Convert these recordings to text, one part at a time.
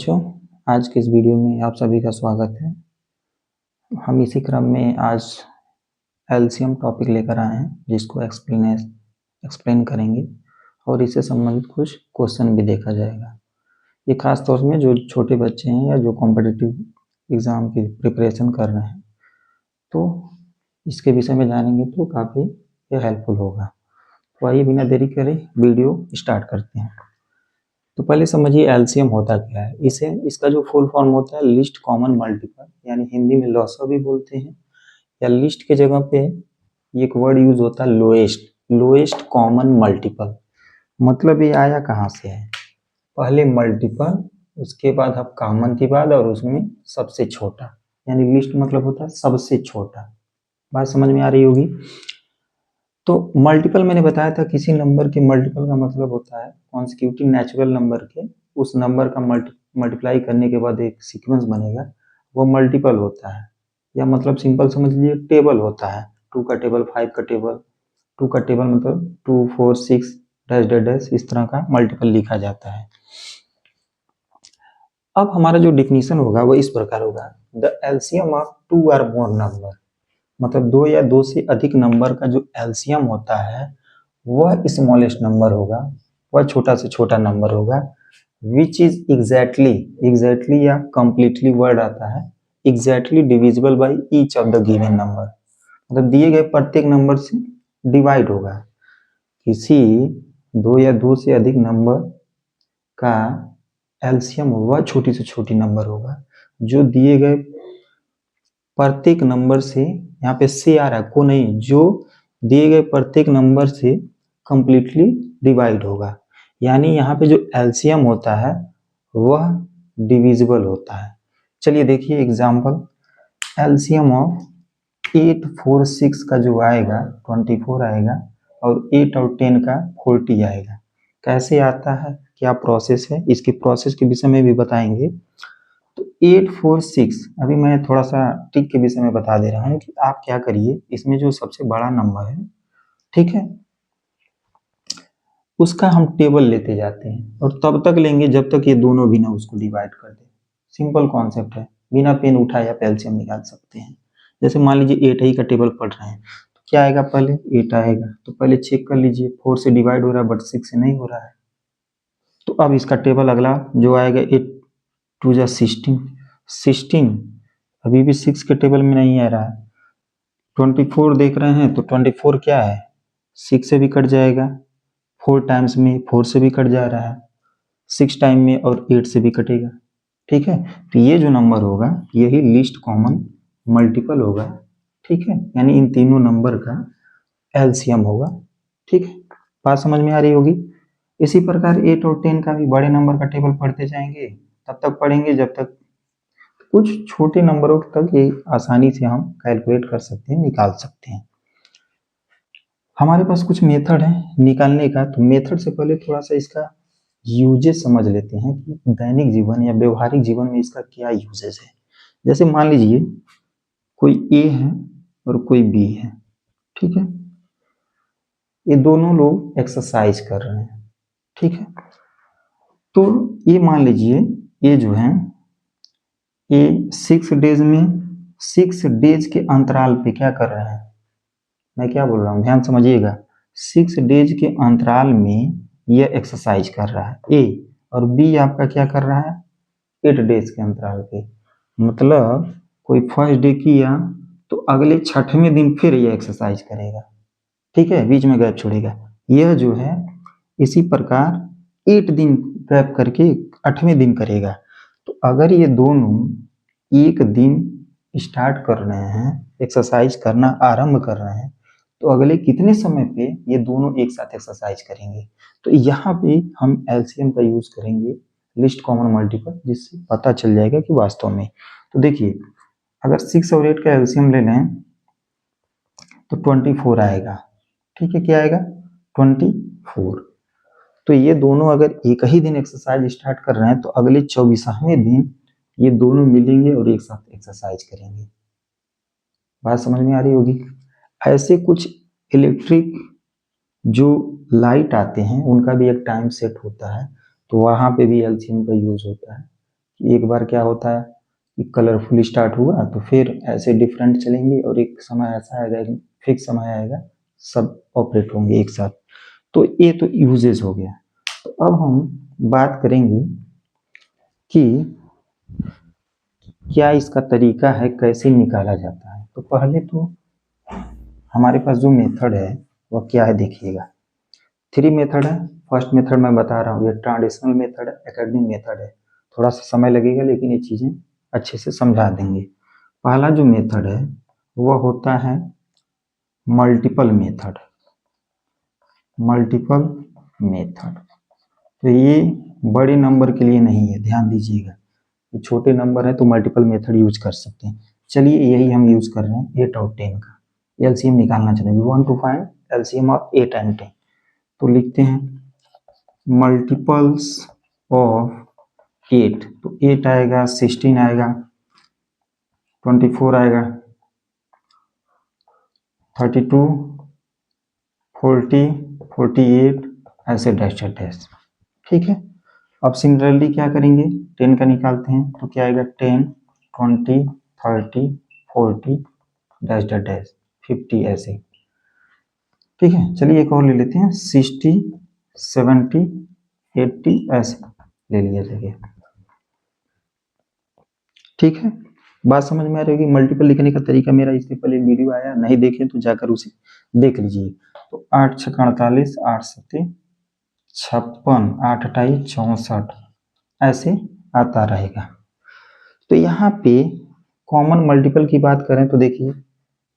बच्चों, आज के इस वीडियो में आप सभी का स्वागत है। हम इसी क्रम में आज एलसीएम टॉपिक लेकर आए हैं, जिसको एक्सप्लेन करेंगे और इससे संबंधित कुछ क्वेश्चन भी देखा जाएगा। ये खास तौर में जो छोटे बच्चे हैं या जो कॉम्पिटिटिव एग्ज़ाम की प्रिपरेशन कर रहे हैं, तो इसके विषय में जानेंगे तो काफ़ी ये हेल्पफुल होगा। तो आइए बिना देरी करे वीडियो स्टार्ट करते हैं। तो पहले समझिए एलसीएम होता क्या है। इसका जो फुल फॉर्म होता है लिस्ट कॉमन मल्टीपल, यानी हिंदी में लॉसा भी बोलते हैं, या लिस्ट के जगह पे एक वर्ड यूज होता है लोएस्ट कॉमन मल्टीपल। मतलब ये आया कहाँ से है, पहले मल्टीपल, उसके बाद अब कॉमन की बात और उसमें सबसे छोटा, यानी लिस्ट मतलब होता है सबसे छोटा। बात समझ में आ रही होगी। तो मल्टीपल मैंने बताया था, किसी नंबर के मल्टीपल का मतलब होता है कॉन्सेक्यूटिव नेचुरल नंबर के उस नंबर का मल्टीप्लाई करने के बाद एक सीक्वेंस बनेगा, वो मल्टीपल होता है। या मतलब सिंपल समझ लीजिए टेबल होता है, 2 का टेबल, 5 का टेबल। 2 का टेबल मतलब 2 4 6 डैश डैश डैश, इस तरह का मल्टीपल लिखा जाता है। अब हमारा जो डिफिनीशन होगा वो इस प्रकार होगा, द एलसीएम ऑफ 2 और मोर नंबर, मतलब 2 या 2 से अधिक नंबर का जो एलसीएम होता है वह स्मॉलेस्ट नंबर होगा, वह छोटा से छोटा नंबर होगा, विच इज एग्जैक्टली या कंप्लीटली वर्ड आता है, exactly divisible by each of the given number, मतलब दिए गए प्रत्येक नंबर से डिवाइड होगा। किसी 2 या 2 से अधिक नंबर का एलसीएम वह छोटी से छोटी नंबर होगा जो दिए गए प्रत्येक नंबर से, यहाँ पे से आ रहा है को नहीं, जो दिए गए प्रत्येक नंबर से कंप्लीटली डिवाइड होगा। यानी यहाँ पे जो एलसीएम होता है वह डिविजिबल होता है। चलिए देखिए एग्जांपल, एलसीएम ऑफ 8 4 6 का जो आएगा 24 आएगा, और 8 और 10 का 40 आएगा। कैसे आता है, क्या प्रोसेस है, इसके प्रोसेस के विषय में भी बताएंगे। तो 8 4 6, अभी मैं थोड़ा सा ट्रिक के विषय में बता दे रहा हूँ कि आप क्या करिए, इसमें जो सबसे बड़ा नंबर है, ठीक है, उसका हम टेबल लेते जाते हैं और तब तक लेंगे जब तक ये दोनों भी ना उसको डिवाइड कर दे। सिंपल कॉन्सेप्ट है, बिना पेन उठाए आप एलसीएम निकाल सकते हैं। जैसे मान लीजिए 8 ही का टेबल पढ़ रहे हैं, तो क्या आएगा, पहले 8 आएगा, तो पहले चेक कर लीजिए 4 से डिवाइड हो रहा है बट 6 से नहीं हो रहा है। तो अब इसका टेबल अगला जो आएगा 8 2 जा 16, अभी भी 6 के टेबल में नहीं आ रहा है। 24 देख रहे हैं तो 24 क्या है, 6 से भी कट जाएगा, 4 टाइम्स में 4 से भी कट जा रहा है, 6 टाइम में और 8 से भी कटेगा। ठीक है, तो ये जो नंबर होगा यही लिस्ट कॉमन मल्टीपल होगा। ठीक है, यानी इन तीनों नंबर का एलसीएम होगा। ठीक है, बात समझ में आ रही होगी। इसी प्रकार 8 और 10 का भी बड़े नंबर का टेबल पढ़ते जाएंगे, तब तक पढ़ेंगे जब तक कुछ छोटे नंबरों तक ये आसानी से हम कैलकुलेट कर सकते हैं, निकाल सकते हैं। हमारे पास कुछ मेथड है निकालने का, तो मेथड से पहले थोड़ा सा इसका यूजेस समझ लेते हैं कि दैनिक जीवन या व्यवहारिक जीवन में इसका क्या यूजेस है। जैसे मान लीजिए कोई ए है और कोई बी है, ठीक है, ये दोनों लोग एक्सरसाइज कर रहे हैं। ठीक है, तो ये मान लीजिए ये जो है ये 6 डेज में 6 डेज के अंतराल पे क्या कर रहे हैं, मैं क्या बोल रहा हूँ ध्यान समझिएगा, 6 डेज के अंतराल में ये एक्सरसाइज कर रहा है ए, और बी आपका क्या कर रहा है 8 डेज के अंतराल पे। मतलब कोई फर्स्ट डे किया तो अगले 6वें दिन फिर ये एक्सरसाइज करेगा। ठीक है, बीच में गैप छोड़ेगा। यह जो है इसी प्रकार 8 दिन गैप करके 8वें दिन करेगा। तो अगर ये दोनों एक दिन स्टार्ट कर रहे हैं, एक्सरसाइज करना आरंभ कर रहे हैं, तो अगले कितने समय पे ये दोनों एक साथ एक्सरसाइज करेंगे। तो यहाँ पे हम एलसीएम का यूज करेंगे, लिस्ट कॉमन मल्टीपल, जिससे पता चल जाएगा कि वास्तव में। तो देखिए अगर 6 और 8 का एलसीएम ले लें तो 24 आएगा। ठीक है, क्या आएगा 24। तो ये दोनों अगर एक ही दिन एक्सरसाइज स्टार्ट कर रहे हैं तो अगले 24वें दिन ये दोनों मिलेंगे और एक साथ एक्सरसाइज करेंगे। बात समझ में आ रही होगी। ऐसे कुछ इलेक्ट्रिक जो लाइट आते हैं उनका भी एक टाइम सेट होता है, तो वहां पे भी एलसीएम का यूज होता है एक बार क्या होता है कि कलरफुल स्टार्ट हुआ तो फिर ऐसे डिफरेंट चलेंगे और एक समय ऐसा आएगा, फिक्स समय आएगा, सब ऑपरेट होंगे एक साथ। तो ये तो यूजेस हो गया। तो अब हम बात करेंगे कि क्या इसका तरीका है, कैसे निकाला जाता है। तो पहले तो हमारे पास जो मेथड है वह क्या है देखिएगा। 3 मेथड है। फर्स्ट मेथड मैं बता रहा हूँ, ये ट्रांडिशनल मेथड है, एकेडमिक मेथड है। थोड़ा सा समय लगेगा लेकिन ये चीजें अच्छे से समझा देंगे। पहला जो मेथड है वह होता है मल्टीपल मेथड। मल्टीपल मेथड तो ये बड़े नंबर के लिए नहीं है, ध्यान दीजिएगा। ये छोटे नंबर है तो मल्टीपल मेथड यूज कर सकते हैं। चलिए यही हम यूज कर रहे हैं 8 और 10 का एलसीएम निकालना चाहते हैं। We want to find LCM of 8 and 10। तो लिखते हैं मल्टीपल्स ऑफ 8। तो 8 आएगा, 16 आएगा, 24 आएगा, 32, 40, 48, ऐसे डैश डैश। ठीक है। अब सिमिलरली क्या करेंगे, 10 का निकालते हैं तो क्या आएगा, 10, 20, 30, 40, डैश डैश, 50 ऐसे। ठीक है। चलिए एक और ले लेते हैं, 60, 70, 80 ऐसे ले लिया जाएगा। ठीक है। बात समझ में आ रही होगी। मल्टीपल लिखने का तरीका मेरा इससे पहले वीडियो आया, नहीं देखें तो जाकर उसे देख लीजिए। तो 8 छक 48, 8 सत्ते 56, 8 अट्ठाई 64 ऐसे आता रहेगा। तो यहाँ पे कॉमन मल्टीपल की बात करें तो देखिए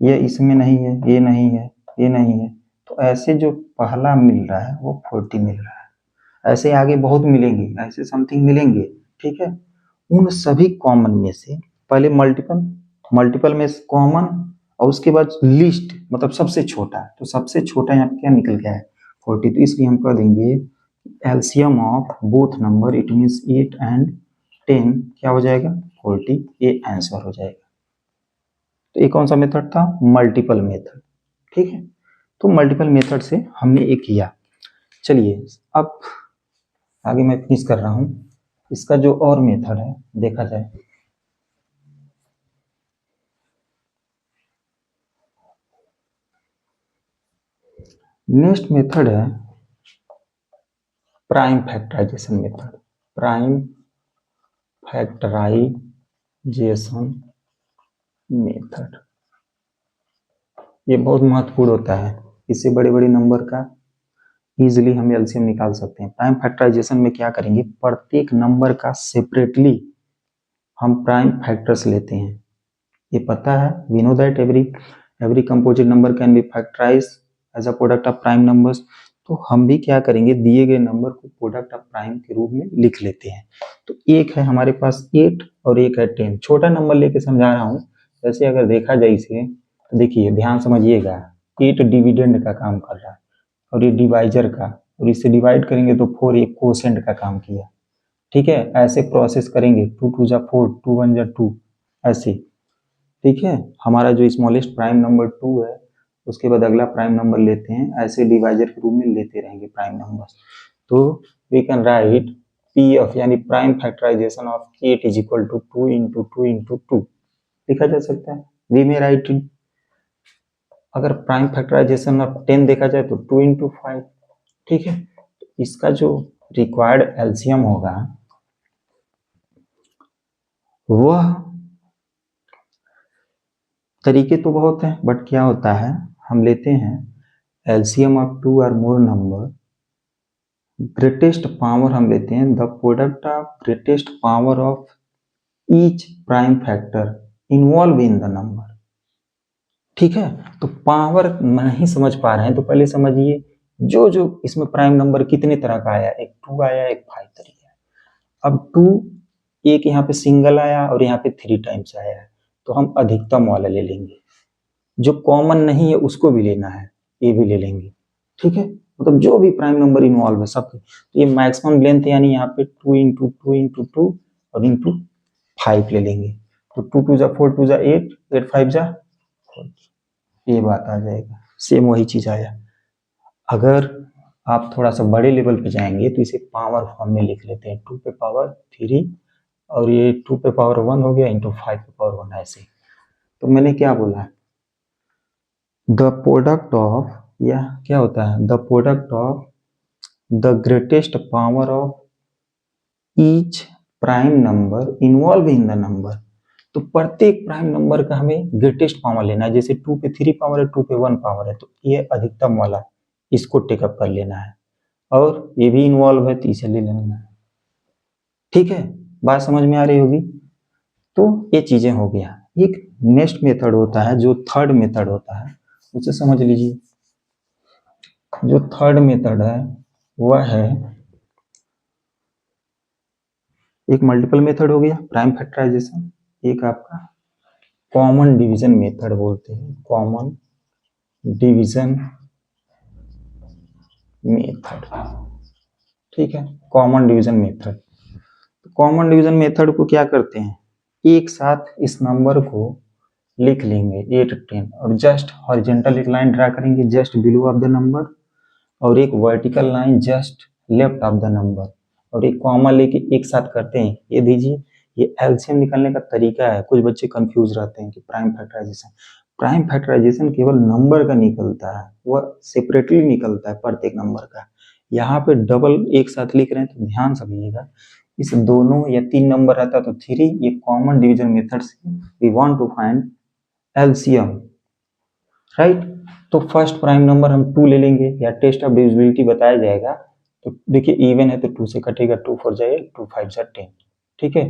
ये इसमें नहीं है, ये नहीं है, ये नहीं है, तो ऐसे जो पहला मिल रहा है वो 40 मिल रहा है। ऐसे आगे बहुत मिलेंगे, ऐसे समथिंग मिलेंगे। ठीक है। उन सभी कॉमन में से पहले मल्टीपल, मल्टीपल में कॉमन और उसके बाद लिस्ट मतलब सबसे छोटा। तो सबसे छोटा यहाँ पे क्या निकल गया है, 40। तो इसलिए हम कह देंगे LCM of both number it means 8 and 10 क्या हो जाएगा, 40। ये आंसर हो जाएगा। तो ये कौन सा मेथड था, मल्टीपल मेथड। ठीक है। तो मल्टीपल मेथड से हमने ये किया। चलिए अब आगे मैं फिनिश कर रहा हूं। इसका जो और मेथड है देखा जाए, नेक्स्ट मेथड है prime factorisation method. Prime factorisation method ये बहुत महत्वपूर्ण होता है। इससे बड़े बड़े नंबर का इजिली हम एलसीएम निकाल सकते हैं। प्राइम फैक्टराइजेशन में क्या करेंगे, प्रत्येक नंबर का सेपरेटली हम प्राइम फैक्टर्स लेते हैं। ये पता है, we know that every composite number can be factorise as a product of prime numbers. तो हम भी क्या करेंगे, दिए गए नंबर को प्रोडक्ट ऑफ प्राइम के रूप में लिख लेते हैं। तो एक है हमारे पास 8 और एक है 10। छोटा नंबर लेके समझा रहा हूँ। जैसे अगर देखा जाए इसे तो देखिए ध्यान समझिएगा, 8 डिविडेंड का काम कर रहा है और ये डिवाइजर का, और इसे डिवाइड करेंगे तो 4 एक कोसेंट का काम किया। ठीक है। ऐसे प्रोसेस करेंगे, 2 2 जा 4, 2 1 जा 2 ऐसे। ठीक है। हमारा जो स्मॉलेस्ट प्राइम नंबर 2 है, उसके बाद अगला प्राइम नंबर लेते हैं, ऐसे डिवाइजर के रूप में लेते रहेंगे प्राइम नंबर। तो we can write P of यानी prime factorization of 8 is equal to 2 into 2 into 2 लिखा जा सकता है। We may write it. अगर प्राइम फैक्टराइजेशन ऑफ 10 देखा जाए तो 2 इंटू 5। ठीक है। तो इसका जो रिक्वायर्ड एलसीएम होगा वह, तरीके तो बहुत हैं बट क्या होता है, हम लेते हैं एलसीएम ऑफ 2 और मोर नंबर, ग्रेटेस्ट पावर हम लेते हैं, the product of greatest power of each prime factor involve in the number. ठीक है। तो पावर नहीं समझ पा रहे हैं तो पहले समझिए जो जो इसमें प्राइम नंबर कितने तरह का आया, एक 2 आया, एक 5 तरीके आया। अब 2 एक यहाँ पे सिंगल आया और यहाँ पे 3 टाइम्स आया है, तो हम अधिकतम वाला ले लेंगे। जो कॉमन नहीं है उसको भी लेना है, ये भी ले लेंगे। ठीक है। मतलब जो भी प्राइम नंबर इन्वॉल्व है सबके। तो ये मैक्सिमम लेंथ यानी यहाँ पे 2 इंटू 2 इंटू 2 और इंटू 5 ले लेंगे। तो 2 2 जा 4, 2 जा 8, 8 5 जा 4, ये बात आ जाएगा। सेम वही चीज आया। अगर आप थोड़ा सा बड़े लेवल पे जाएंगे तो इसे पावर फॉर्म में लिख लेते हैं, 2 पे पावर 3 और ये 2 पे पावर 1 हो गया इंटू 5 पे पावर 1 ऐसे। तो मैंने क्या बोला, द प्रोडक्ट ऑफ, या क्या होता है, the product of the greatest power of each prime number involve in the number. तो प्रत्येक प्राइम नंबर का हमें ग्रेटेस्ट पावर लेना है। जैसे 2 पे 3 पावर है, 2 पे 1 पावर है, तो ये अधिकतम वाला इसको टेकअप कर लेना है, और ये भी इन्वॉल्व है तो इसे ले लेना है। ठीक है, बात समझ में आ रही होगी। तो ये चीजें हो गया। एक नेक्स्ट मेथड होता है जो थर्ड मेथड होता है, उसे समझ लीजिए। जो थर्ड मेथड है वह है, एक मल्टीपल मेथड हो गया प्राइम फैक्टराइजेशन, एक आपका कॉमन डिवीजन मेथड बोलते हैं, कॉमन डिवीजन मेथड। ठीक है, common division method. Common division method को क्या करते हैं, एक साथ इस नंबर को लिख लेंगे 8 10 और जस्ट हॉरिजॉन्टल एक लाइन ड्रा करेंगे just below of the number, और एक vertical line just left of the number, और एक कॉमा लेके एक साथ करते हैं। ये दीजिए, ये एलसीएम निकालने का तरीका है। कुछ बच्चे कंफ्यूज रहते हैं कि प्राइम फैक्टराइजेशन केवल नंबर का निकलता है, वह सेपरेटली निकलता है प्रत्येक नंबर का। यहाँ पे डबल एक साथ लिख रहे हैं तो ध्यान समझिएगा, इस दोनों या 3 नंबर रहता तो 3, ये कॉमन डिवीजन मेथड से we want to find LCM, right. तो फर्स्ट प्राइम नंबर हम 2 ले लेंगे, या टेस्ट ऑफ डिविजिबिलिटी बताया जाएगा। तो देखिए इवन है तो 2 से कटेगा, 2 4 जाए 2 5 जा 10। ठीक है,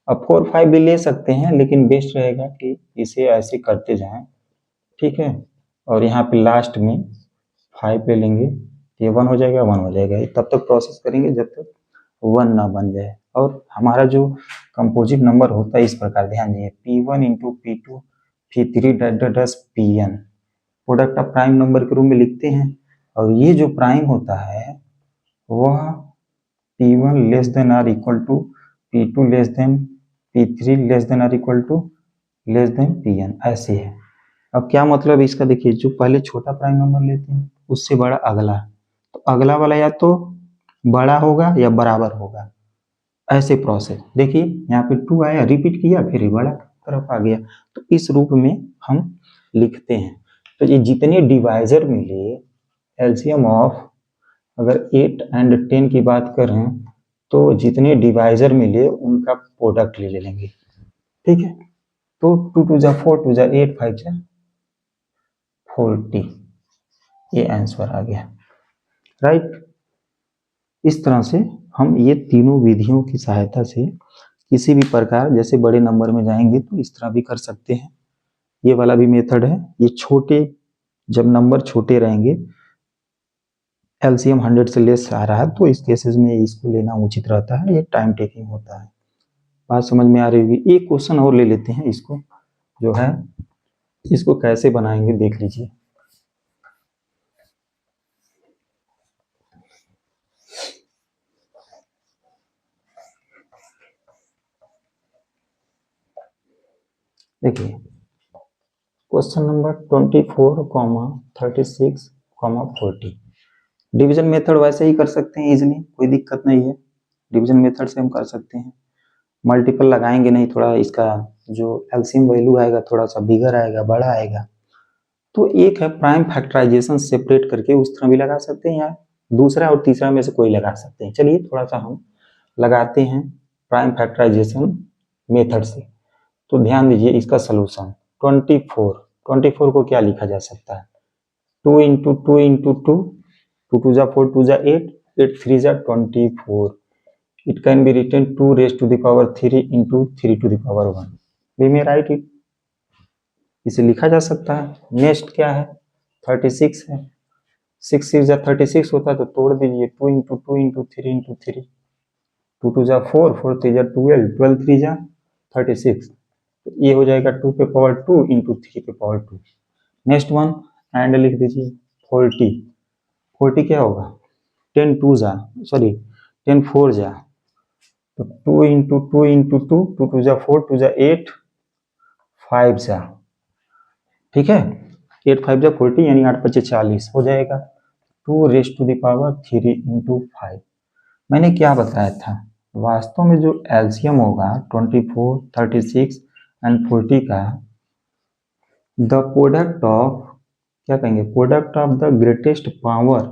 अब 4 5 भी ले सकते हैं, लेकिन बेस्ट रहेगा कि इसे ऐसे करते जाएं। ठीक है, और यहाँ पे लास्ट में 5 ले लेंगे, ये 1 हो जाएगा, 1 हो जाएगा। तब तक प्रोसेस करेंगे जब तक 1 ना बन जाए। और हमारा जो कंपोजिट नंबर होता है इस प्रकार, ध्यान दिए, P1 into P2 P3 dash Pn, product of prime number के रूप में लिखते हैं। और ये जो प्राइम होता है वह P1 less than or equal to P2 less than P3 less than or equal to less than Pn, ऐसे है। अब क्या मतलब इसका, देखिए जो पहले छोटा प्राइम नंबर लेते हैं उससे बड़ा अगला, तो अगला वाला या तो बड़ा होगा या बराबर होगा, ऐसे प्रोसेस। देखिए यहाँ पे 2 आया, रिपीट किया, फिर बड़ा तरफ आ गया, तो इस रूप में हम लिखते हैं। तो ये जितने डिवाइजर मिले एलसीएम ऑफ, अगर 8 एंड 10 की बात करें तो जितने डिवाइजर मिले उनका प्रोडक्ट ले लेंगे। ठीक है, तो 2 2 जा 4, 2 जा 8, 5 जा 40, ये आंसर आ गया, राइट। इस तरह से हम ये तीनों विधियों की सहायता से किसी भी प्रकार, जैसे बड़े नंबर में जाएंगे तो इस तरह भी कर सकते हैं। ये वाला भी मेथड है। ये छोटे, जब नंबर छोटे रहेंगे, एलसीएम 100 से लेस आ रहा है, तो इस केसेस में इसको लेना उचित रहता है, ये टाइम टेकिंग होता है। बात समझ में आ रही होगी। एक क्वेश्चन और ले लेते हैं, इसको जो है इसको कैसे बनाएंगे देख लीजिए। देखिए क्वेश्चन नंबर 24, 36, 40। डिवीजन मेथड वैसे ही कर सकते हैं इजीली, कोई दिक्कत नहीं है। डिवीजन मेथड से हम कर सकते हैं, मल्टीपल लगाएंगे नहीं, थोड़ा इसका जो एलसीएम वैल्यू आएगा थोड़ा सा बिगर आएगा, बड़ा आएगा। तो एक है प्राइम फैक्टराइजेशन सेपरेट करके, उस तरह भी लगा सकते हैं, या दूसरा और तीसरा में से कोई लगा सकते हैं। चलिए थोड़ा सा हम लगाते हैं प्राइम फैक्टराइजेशन मेथड से। तो ध्यान दीजिए इसका सोल्यूशन 24 को क्या लिखा जा सकता है, 2 इंटू 2 इंटू 2, 2 2 जा 4, 2 जा 8, 8 3 जा 24। It can be written 2 raise to the power 3 into 3 to the power 1। We may write it, इसे लिखा जा सकता है। नेक्स्ट क्या है, 36 है, 6 6 जा 36 होता है, तो तोड़ दीजिए 2 इंटू 2 इंटू 3 इंटू 3, 2 2 जा 4, 4 3 जा 12, 12 3 जा 36, तो ये हो जाएगा 2 पे पावर 2 इंटू 3 पे पावर 2। नेक्स्ट वन एंड लिख दीजिए 40, 40 क्या होगा, 10 2 जा, सॉरी 10 4 जा, तो 2 इंटू 2 इंटू 2, 2 2 जा 4, 2 जा 8, 5 जा, ठीक है, 8 5 जा 40, यानी 8 5 40 हो जाएगा। 2 raise to the power 3 into 5। मैंने क्या बताया था, वास्तव में जो एलसीएम होगा 24, 36 एंड 40 का, द प्रोडक्ट ऑफ, क्या कहेंगे, product of the greatest power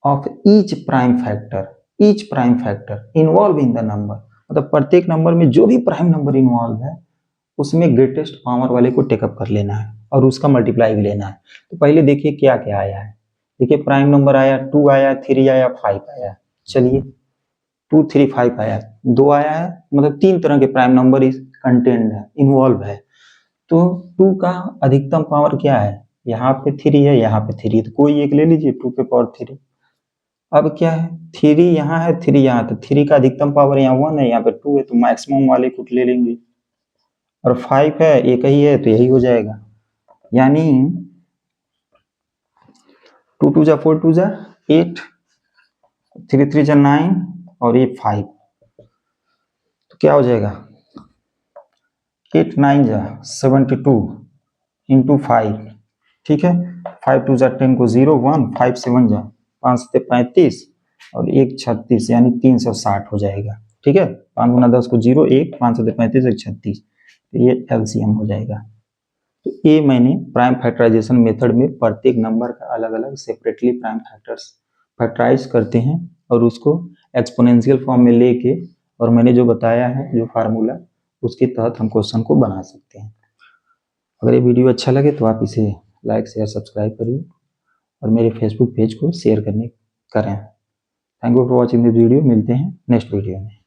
of each prime factor involve in the number, मतलब प्रत्येक नंबर में जो भी प्राइम नंबर इन्वॉल्व है उसमें ग्रेटेस्ट पावर वाले को टेकअप कर लेना है और उसका मल्टीप्लाई भी लेना है। तो पहले देखिए क्या क्या आया है। देखिए प्राइम नंबर आया 2 आया, 3 आया, 5 आया। चलिए 2, 3, 5 आया, 2 आया है, मतलब 3 तरह के प्राइम नंबर इस कंटेंट है, इन्वॉल्व है। तो 2 का अधिकतम पावर क्या है, यहाँ पे 3 है, यहाँ पे 3 है, तो कोई एक ले लीजिए 2 के पावर 3। अब क्या है, 3 यहाँ है, 3 यहाँ, तो 3 का अधिकतम पावर यहाँ 1 है, यहाँ पे 2 है, तो मैक्सिमम वाले को ले लेंगे। और 5 है, एक ही है, तो यही हो जाएगा। यानी 2 2 जा 4, 2 जा 8, 3 3 जा 9 और ये 5, तो क्या हो जाएगा 8 9 जा 72 इंटू 5, ठीक है। 5 2 जा 10 को 0 1, 5 7 जा 5 से 35 और 1 36, यानी 360 हो जाएगा, ठीक है। 5 गुना 10 को 0 1, 5 से 35 1 36, तो ये एलसीएम हो जाएगा। तो ये मैंने प्राइम फैक्टराइजेशन मेथड में प्रत्येक नंबर का अलग अलग सेपरेटली प्राइम फैक्टराइज करते हैं और उसको एक्सपोनेंशियल फॉर्म में लेके, और मैंने जो बताया है जो फार्मूला, उसके तहत हम क्वेश्चन को बना सकते हैं। अगर ये वीडियो अच्छा लगे तो आप इसे लाइक शेयर सब्सक्राइब करिए और मेरे फेसबुक पेज को शेयर करें। Thank you for watching this video. मिलते हैं नेक्स्ट वीडियो में।